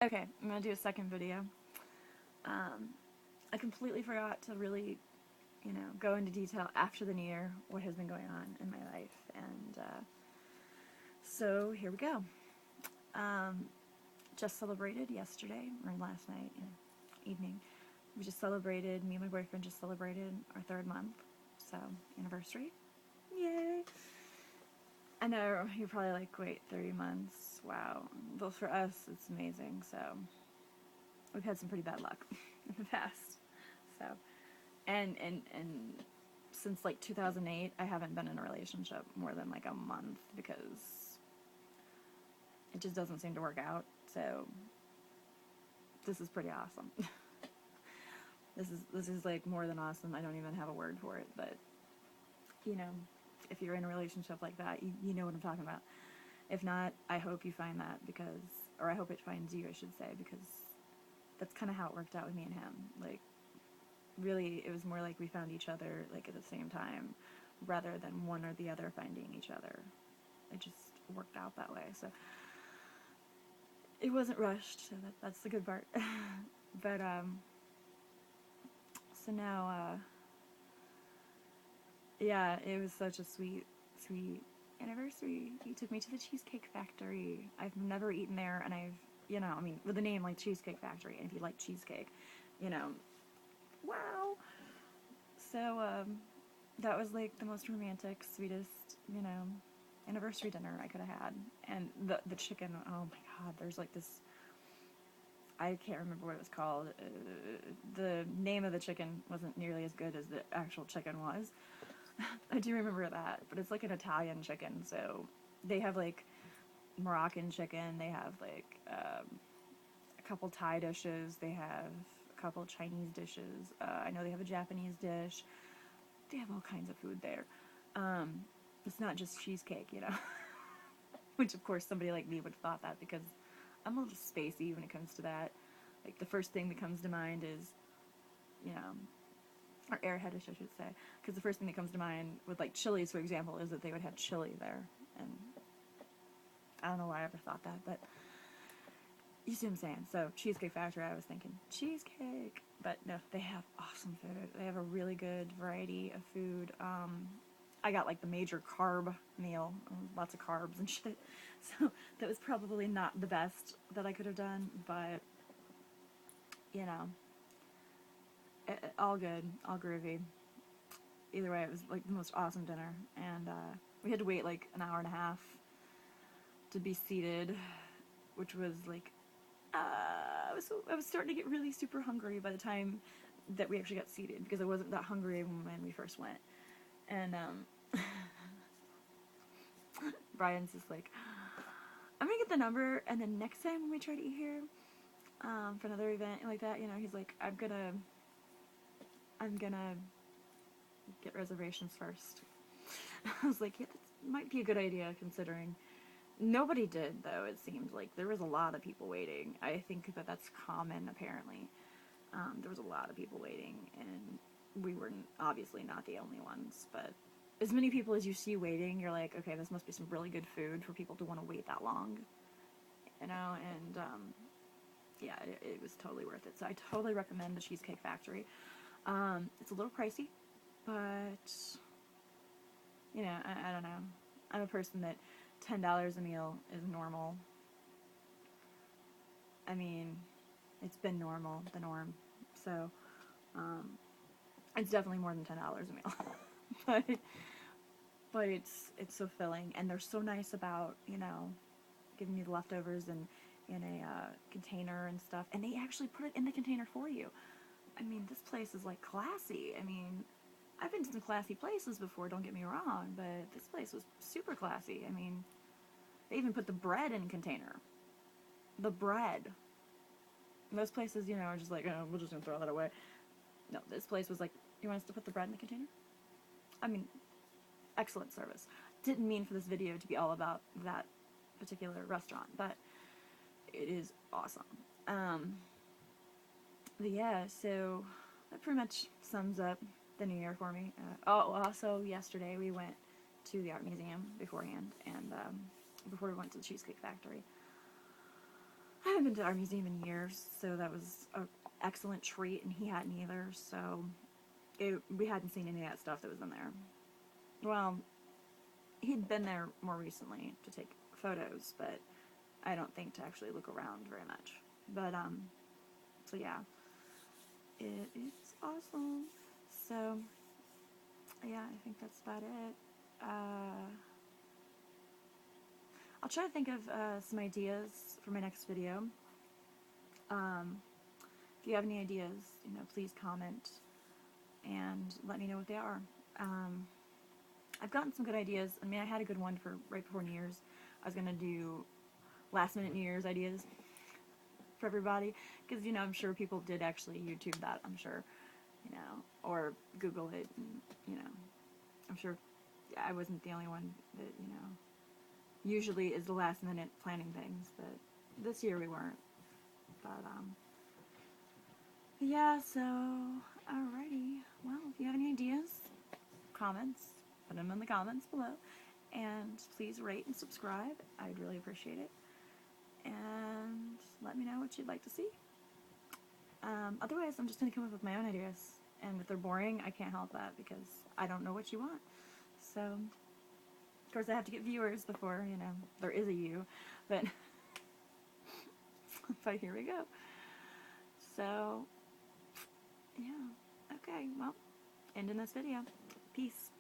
Okay, I'm gonna do a second video. I completely forgot to really, go into detail after the new year what has been going on in my life, and so here we go. Um, just celebrated yesterday, or last night, evening. We just celebrated, me and my boyfriend just celebrated our 3rd month, so anniversary. Yay! I know, you're probably like, wait, 30 months? Wow. Well, for us, it's amazing, so we've had some pretty bad luck in the past. So, and since like 2008, I haven't been in a relationship more than like a month because it just doesn't seem to work out. So, this is pretty awesome. This is like more than awesome. I don't even have a word for it, but you know, if you're in a relationship like that, you know what I'm talking about. If not, I hope you find that or I hope it finds you, I should say, because that's kind of how it worked out with me and him. Like, really, it was more like we found each other, like, at the same time, rather than one or the other finding each other. It just worked out that way, so it wasn't rushed, so that's the good part. But, so now, yeah, it was such a sweet, sweet anniversary. He took me to the Cheesecake Factory. I've never eaten there, and I mean, with a name like Cheesecake Factory, and if you like cheesecake, you know, wow. So, that was like the most romantic, sweetest, anniversary dinner I could have had. And the chicken, oh my god, there's like this, I can't remember what it was called. The name of the chicken wasn't nearly as good as the actual chicken was. I do remember that, but it's like an Italian chicken, so they have like Moroccan chicken, they have like a couple Thai dishes, they have a couple Chinese dishes. I know they have a Japanese dish. They have all kinds of food there. It's not just cheesecake, which of course somebody like me would have thought that because I'm a little spacey when it comes to that. Like the first thing that comes to mind is, you know, or airheadish, I should say, because the first thing that comes to mind with like Chili's, for example, is that they would have chili there, and I don't know why I ever thought that, but you see what I'm saying. So Cheesecake Factory, I was thinking cheesecake, but no, they have awesome food. They have a really good variety of food. I got like the major carb meal, lots of carbs and shit. So that was probably not the best that I could have done, but you know, all good, all groovy. Either way, it was like the most awesome dinner, and we had to wait like an hour and a half to be seated, which was like I was starting to get really super hungry by the time that we actually got seated because I wasn't that hungry when we first went, and Brian's just like, I'm gonna get the number, and then next time when we try to eat here, for another event like that, he's like, I'm gonna get reservations first. I was like, yeah, that might be a good idea considering nobody did, though. It seemed like there was a lot of people waiting. I think that that's common, apparently. There was a lot of people waiting, and we were obviously not the only ones, but as many people as you see waiting, you're like, okay, this must be some really good food for people to want to wait that long, and yeah, it was totally worth it. So I totally recommend the Cheesecake Factory. It's a little pricey, but I don't know. I'm a person that $10 a meal is normal. I mean, it's been the norm. So, it's definitely more than $10 a meal. but but it's so filling, and they're so nice about giving you the leftovers in a container and stuff, and they actually put it in the container for you. I mean, this place is like classy. I mean, I've been to some classy places before, don't get me wrong, but this place was super classy. I mean, they even put the bread in a container. The bread. Most places, are just like, oh, we're just gonna throw that away. No, this place was like, you want us to put the bread in the container? I mean, excellent service. Didn't mean for this video to be all about that particular restaurant, but it is awesome. But yeah, so that pretty much sums up the new year for me. Also, yesterday we went to the art museum beforehand, and before we went to the Cheesecake Factory. I haven't been to our museum in years, so that was an excellent treat, and he hadn't either, so we hadn't seen any of that stuff that was in there. Well, he'd been there more recently to take photos, but I don't think to actually look around very much. But, so yeah, it is awesome. So, yeah, I think that's about it. I'll try to think of some ideas for my next video. If you have any ideas, please comment and let me know what they are. I've gotten some good ideas. I mean, I had a good one for right before New Year's. I was going to do last minute New Year's ideas for everybody, because, I'm sure people did actually YouTube that, I'm sure, or Google it, and, I'm sure I wasn't the only one that, usually is the last minute planning things, but this year we weren't. But, yeah, so, alrighty. Well, if you have any ideas, comments, put them in the comments below. And please rate and subscribe. I'd really appreciate it. And let me know what you'd like to see. Otherwise, I'm just going to come up with my own ideas. And if they're boring, I can't help that because I don't know what you want. So, of course, I have to get viewers before, there is a you. But, but here we go. So, yeah. Okay, well, ending this video. Peace.